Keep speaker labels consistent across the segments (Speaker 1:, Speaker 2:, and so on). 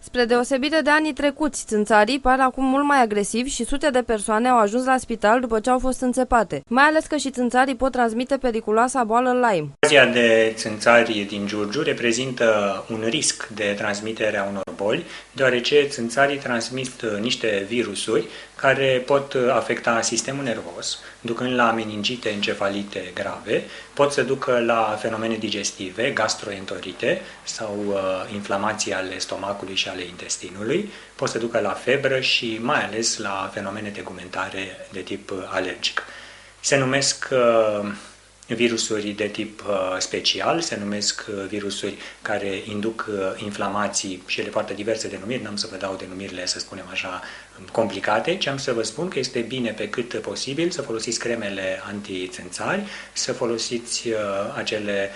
Speaker 1: Spre deosebire de anii trecuți, țânțarii par acum mult mai agresivi și sute de persoane au ajuns la spital după ce au fost înțepate, mai ales că și țânțarii pot transmite periculoasa boală Lyme.
Speaker 2: Invazia de țânțari din Giurgiu reprezintă un risc de transmitere a unor boli, deoarece țânțarii transmit niște virusuri care pot afecta sistemul nervos, ducând la meningite encefalite grave, pot să ducă la fenomene digestive, gastroenterite sau inflamații ale stomacului și ale intestinului, pot să ducă la febră și mai ales la fenomene tegumentare de tip alergic. Se numesc virusuri de tip special, se numesc virusuri care induc inflamații și ele poartă diverse denumiri, n-am să vă dau denumirile, să spunem așa, complicate, ci am să vă spun că este bine pe cât posibil să folosiți cremele anti-țânțari, să folosiți acele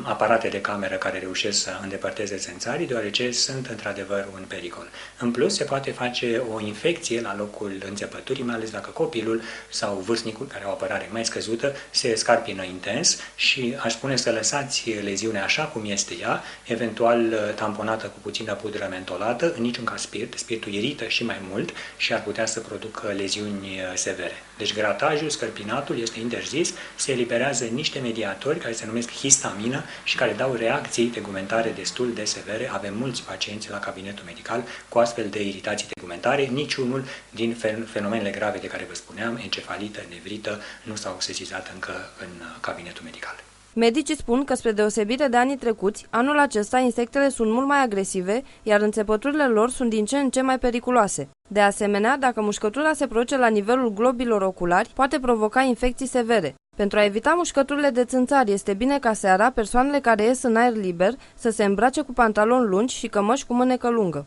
Speaker 2: aparate de cameră care reușesc să îndepărteze țânțarii, deoarece sunt într-adevăr un pericol. În plus, se poate face o infecție la locul înțepăturii, mai ales dacă copilul sau vârstnicul, care au o apărare mai scăzută, se scarpină intens și aș spune să lăsați leziunea așa cum este ea, eventual tamponată cu puțină pudră mentolată, în niciun caz spirit. Spiritul irită și mai mult și ar putea să producă leziuni severe. Deci gratajul, scărpinatul este interzis, se eliberează niște mediatori care se numesc histamină și care dau reacții tegumentare destul de severe. Avem mulți pacienți la cabinetul medical cu astfel de iritații tegumentare, niciunul din fenomenele grave de care vă spuneam, encefalită, nevrită, nu s-au sesizat încă în cabinetul medical.
Speaker 1: Medicii spun că, spre deosebire de anii trecuți, anul acesta insectele sunt mult mai agresive, iar înțepăturile lor sunt din ce în ce mai periculoase. De asemenea, dacă mușcătura se produce la nivelul globilor oculari, poate provoca infecții severe. Pentru a evita mușcăturile de țânțari, este bine ca seara persoanele care ies în aer liber să se îmbrace cu pantaloni lungi și cămăși cu mânecă lungă.